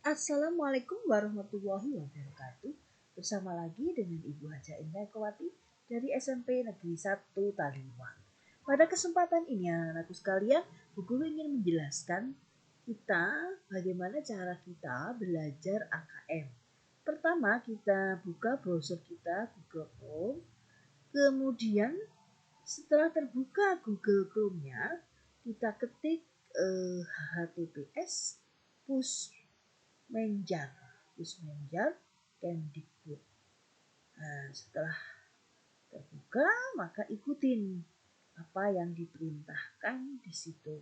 Assalamualaikum warahmatullahi wabarakatuh. Bersama lagi dengan Ibu Haja Indah Ekowati dari SMP Negeri 1 Taliwang. Pada kesempatan ini anak-anakku sekalian, Bu Guru ingin menjelaskan kita bagaimana cara kita belajar AKM. Pertama kita buka browser kita Google Chrome. Kemudian setelah terbuka Google Chrome-nya, kita ketik https Pusmenjar Kemdikbud. Nah, setelah terbuka maka ikutin apa yang diperintahkan di situ.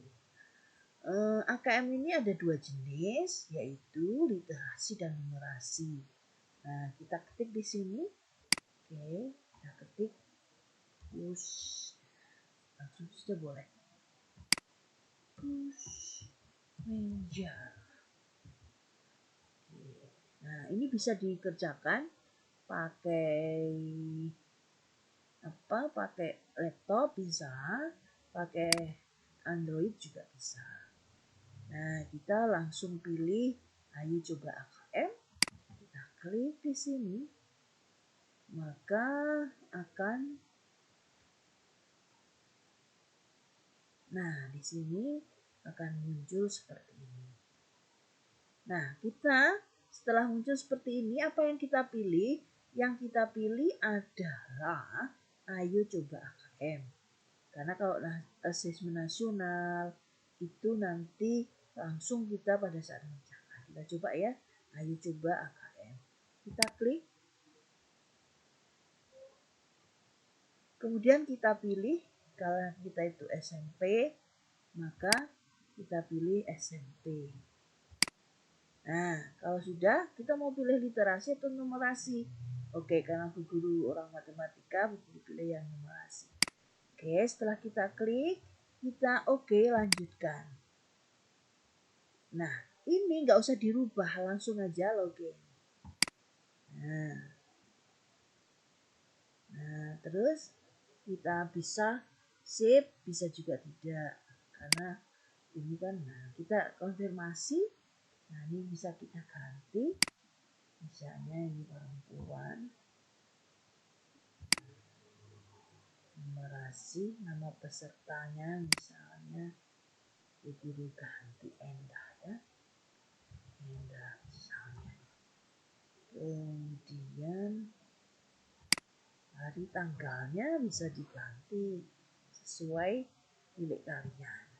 AKM ini ada dua jenis, yaitu literasi dan numerasi. Nah, kita ketik di sini. Oke, kita ketik langsung sudah boleh. Pusmenjar. Nah, ini bisa dikerjakan pakai laptop bisa, pakai Android juga bisa. Nah, kita langsung pilih ayo coba AKM. Kita klik di sini. Maka di sini akan muncul seperti ini. Nah, kita setelah muncul seperti ini, apa yang kita pilih? Yang kita pilih adalah ayo coba AKM. Karena kalau asesmen nasional itu nanti langsung kita pada saat mengerjakan. Kita coba ya, ayo coba AKM. Kita klik. Kemudian kita pilih, kalau kita itu SMP, maka kita pilih SMP. Nah, kalau sudah, kita mau pilih literasi atau numerasi. Oke, karena Bu Guru orang matematika, Bu Guru pilih yang numerasi. Oke, setelah kita klik, kita lanjutkan. Nah, ini nggak usah dirubah, langsung aja login. Nah, terus kita bisa save, bisa juga tidak. Karena ini kan, kita konfirmasi. Nah, ini bisa kita ganti. Misalnya ini perempuan. Numerasi, nama pesertanya misalnya Bu Guru ganti Endah ya. Endah misalnya. Kemudian hari tanggalnya bisa diganti sesuai milik kalian.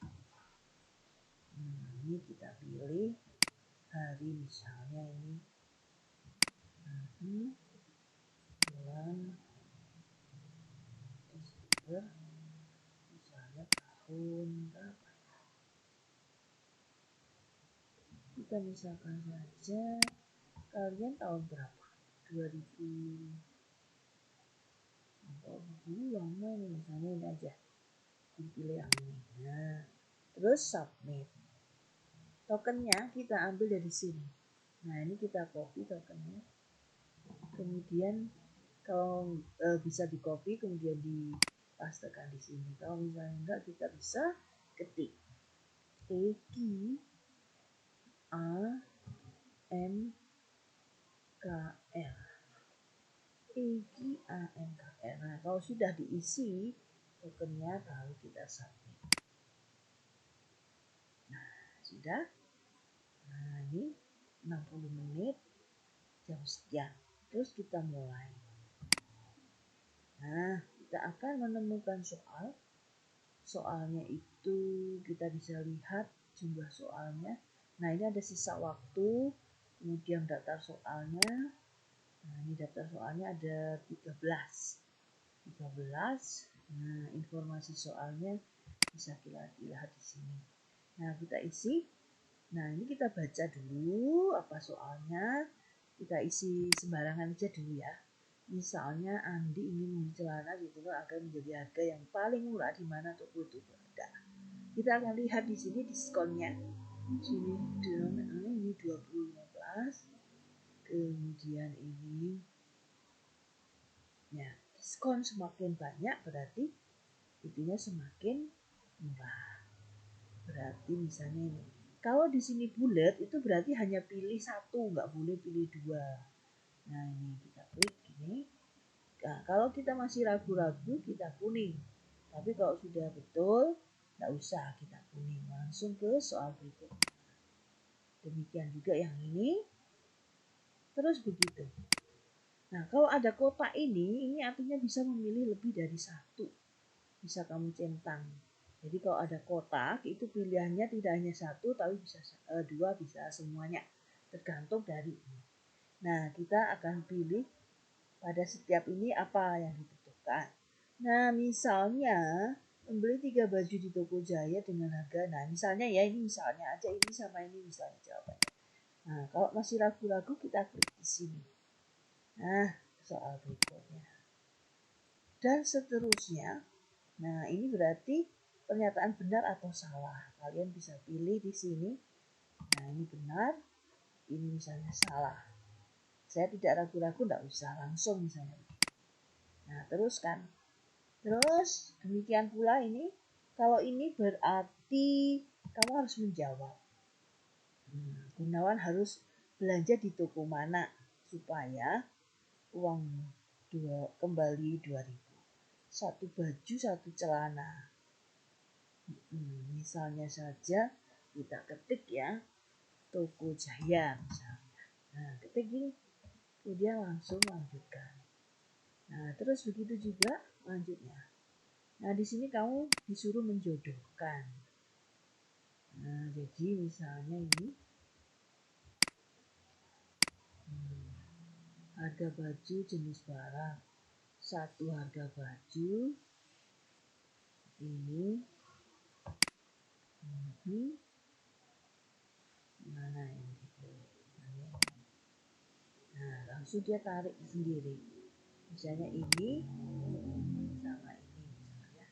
Ini kita pilih hari misalnya ini bulan Desember, misalnya tahun berapa ya? Kita misalkan saja kalian tahun berapa? 2000 lama nih, misalnya ini aja. Pilih yang ini. Nah, terus submit. Tokennya kita ambil dari sini. Nah, ini kita copy tokennya. Kemudian kalau bisa di copy kemudian dipastekan di sini. Kalau misalnya enggak, kita bisa ketik EGAMKL. EGAMKL. Nah, kalau sudah diisi tokennya baru kita submit. Nah, sudah. Nah, ini 60 menit jam sekian. Terus kita mulai. Nah, kita akan menemukan soal. Soalnya itu kita bisa lihat jumlah soalnya. Nah, ini ada sisa waktu. Kemudian daftar soalnya. Nah, ini daftar soalnya ada 13. Nah, informasi soalnya bisa kita lihat di sini. Nah, kita isi. Nah, ini kita baca dulu apa soalnya. Kita isi sembarangan aja dulu ya. Misalnya Andi ingin membeli celana gitu agar menjadi harga yang paling murah di mana toko itu berada. Kita akan lihat di sini diskonnya. Sini ini 2015. Kemudian ini ya, diskon semakin banyak berarti itunya semakin murah. Berarti misalnya ini Kalau di sini bulat itu berarti hanya pilih satu, nggak boleh pilih dua. Nah ini kita klik gini. Nah, kalau kita masih ragu-ragu kita kuning. Tapi kalau sudah betul, nggak usah kita kuning. Langsung ke soal berikutnya. Demikian juga yang ini. Terus begitu. Nah kalau ada kotak ini artinya bisa memilih lebih dari satu. Bisa kamu centang. Jadi kalau ada kotak itu pilihannya tidak hanya satu tapi bisa dua, bisa semuanya. Tergantung dari ini. Nah kita akan pilih pada setiap ini apa yang dibutuhkan. Nah misalnya membeli 3 baju di Toko Jaya dengan harga, nah misalnya ya ini misalnya aja ini sama ini misalnya jawabannya. Nah kalau masih ragu-ragu kita klik di sini. Nah soal berikutnya. Dan seterusnya. Nah, ini berarti pernyataan benar atau salah. Kalian bisa pilih di sini. Nah, ini benar, ini misalnya salah. Saya tidak ragu-ragu, tidak usah langsung misalnya. Nah, teruskan. Terus demikian pula ini. Kalau ini berarti kamu harus menjawab. Gunawan harus belanja di toko mana supaya uang kembali 2.000. Satu baju, satu celana. Misalnya saja kita ketik ya Toko Jaya misalnya. Nah ketik ini kemudian langsung lanjutkan. Nah terus begitu juga lanjutnya. Nah di sini kamu disuruh menjodohkan. Nah jadi misalnya ini harga baju jenis barang. Satu harga baju ini mana ini? Nah langsung dia tarik sendiri. Misalnya ini sama ini misalnya.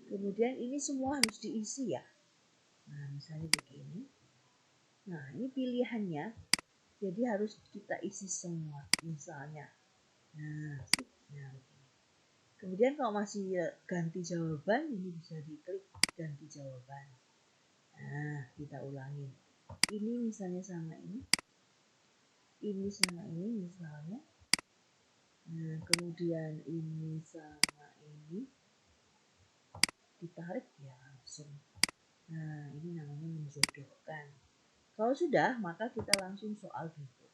Kemudian ini semua harus diisi ya. Nah misalnya begini. Nah ini pilihannya. Jadi harus kita isi semua misalnya. Nah, kemudian kalau masih ganti jawaban ini bisa diklik ganti jawaban. Nah kita ulangi. Ini misalnya sama ini. Ini sama ini misalnya. Nah kemudian ini sama ini. Ditarik ya langsung. Nah ini namanya menjodohkan. Kalau sudah maka kita langsung soal berikutnya.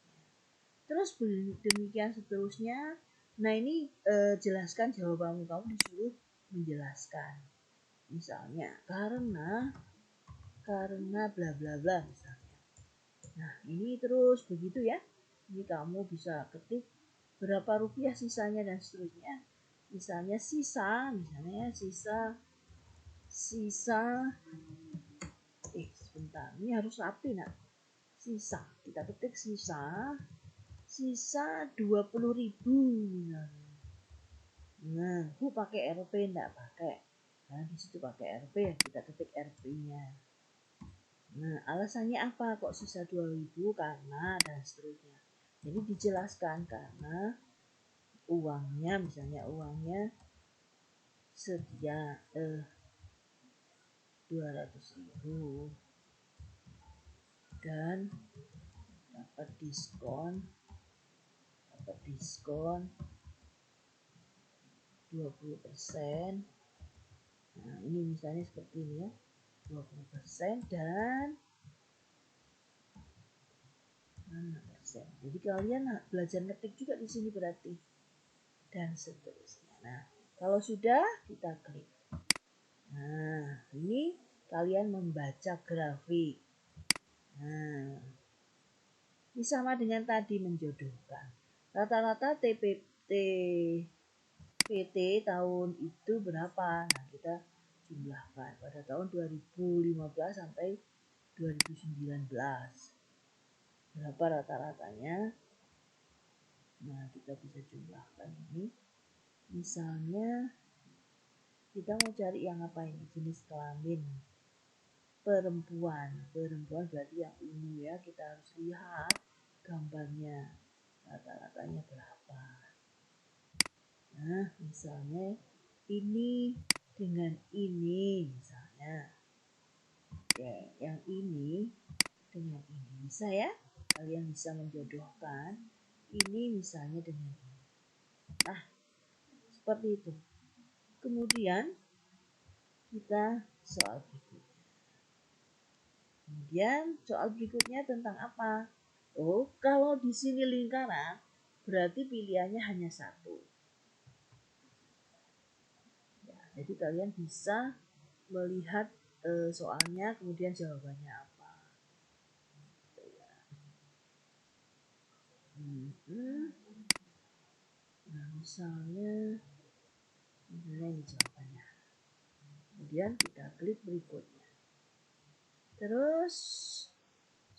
Terus demikian seterusnya. Nah ini jelaskan jawabanmu, kamu disuruh menjelaskan. Misalnya karena bla bla bla misalnya. Nah ini terus begitu ya. Ini kamu bisa ketik berapa rupiah sisanya dan seterusnya. Misalnya misalnya sisa sebentar, ini harus rapi nak. Sisa, kita ketik sisa 20.000 misalnya. Nah, aku pakai RP enggak pakai. Nah, di situ pakai RP, kita ketik RP-nya. Nah, alasannya apa kok sisa 2.000? Karena dan seterusnya. Jadi dijelaskan karena uangnya sedia 200.000 dan dapat diskon 20%. Nah, ini misalnya seperti ini ya. 20% dan persen. Jadi kalian belajar ngetik juga di sini berarti. Dan seterusnya. Nah, kalau sudah kita klik. Nah, ini kalian membaca grafik. Nah, ini sama dengan tadi menjodohkan. Rata-rata PT tahun itu berapa? Nah, kita jumlahkan pada tahun 2015 sampai 2019. Berapa rata-ratanya? Nah, kita bisa jumlahkan ini. Misalnya kita mau cari yang apa ini? Jenis kelamin perempuan berarti yang ungu ya. Kita harus lihat gambarnya rata-ratanya berapa. Nah, misalnya ini dengan ini misalnya. Oke, yang ini dengan ini bisa ya, kalian bisa menjodohkan ini misalnya dengan ini. Nah, seperti itu. Kemudian kita soal berikutnya tentang apa? Oh, kalau di sini lingkaran, berarti pilihannya hanya satu. Ya, jadi kalian bisa melihat soalnya, kemudian jawabannya apa. Nah, misalnya ini jawabannya. Kemudian kita klik berikutnya. Terus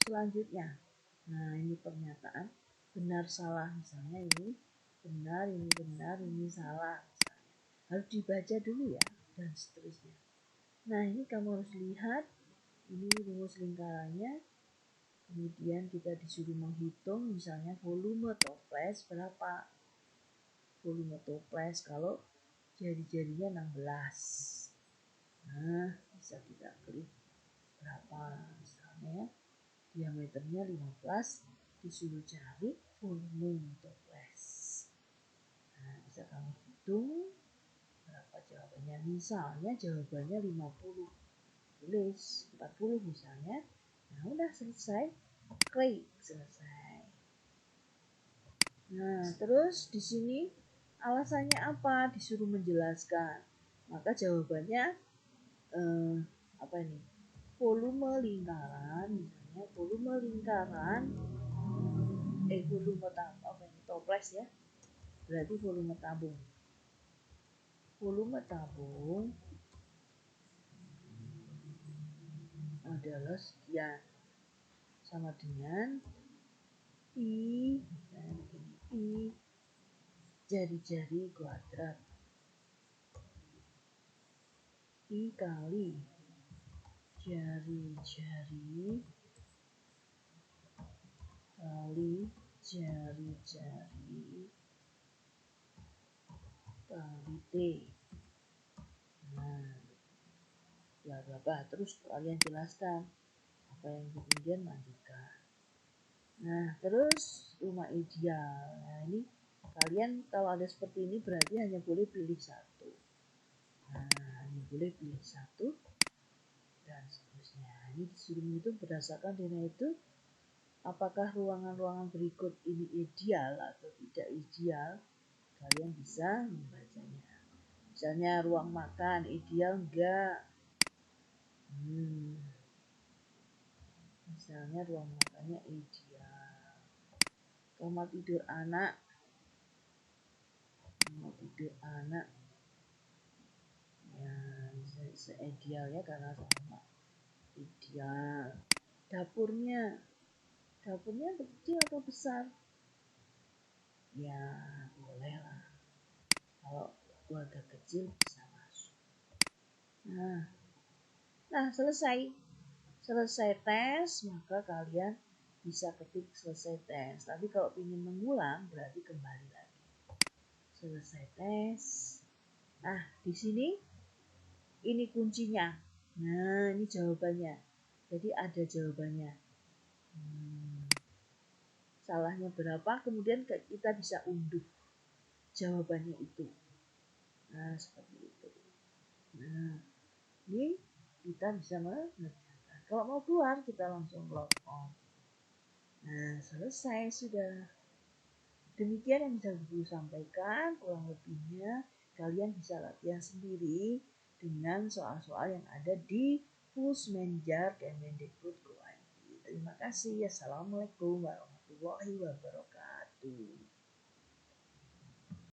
selanjutnya, nah ini pernyataan benar salah, misalnya ini benar, ini salah, misalnya. Harus dibaca dulu ya, dan seterusnya. Nah ini kamu harus lihat, ini rumus lingkarannya. Kemudian kita disuruh menghitung misalnya volume toples berapa. Volume toples kalau jari-jarinya 16. Nah bisa kita klik berapa misalnya diameternya 15, disuruh cari volume toples. Nah bisa kamu hitung berapa jawabannya. Misalnya jawabannya 50, tulis 40 misalnya. Nah udah selesai, klik selesai. Nah terus di sini alasannya apa, disuruh menjelaskan, maka jawabannya apa ini, volume lingkaran, misalnya volume lingkaran volume apa ini, toples ya, berarti volume tabung adalah sekian, sama dengan I jari-jari kuadrat, I kali jari-jari kali jari-jari kali T. Nah bla bla bla, terus kalian jelaskan apa yang kemudian lanjutkan. Nah terus rumah ideal, nah ini kalian kalau ada seperti ini berarti hanya boleh pilih satu. Nah hanya boleh pilih satu dan seterusnya. Ini disuruh menghitung berdasarkan nilai itu, apakah ruangan-ruangan berikut ini ideal atau tidak ideal. Kalian bisa membacanya. Misalnya ruang makan ideal enggak. Misalnya ruang makannya ideal. Kamar tidur anak ya seidealnya karena sama ideal. Dapurnya kecil atau besar? Ya boleh lah, kalau keluarga kecil bisa masuk. Nah selesai tes, maka kalian bisa ketik selesai tes. Tapi kalau ingin mengulang berarti kembali lagi. Selesai tes. Nah di sini ini kuncinya. Nah ini jawabannya. Jadi ada jawabannya. Salahnya berapa, kemudian kita bisa unduh jawabannya itu. Nah seperti itu. Nah ini kita bisa mengerjakan. Kalau mau keluar kita langsung log on. Nah selesai sudah. Demikian yang bisa Guru sampaikan, kurang lebihnya kalian bisa latihan sendiri dengan soal-soal yang ada di Pusmenjar Kemendikbud.go.id. Terima kasih. Assalamualaikum warahmatullahi wabarakatuh.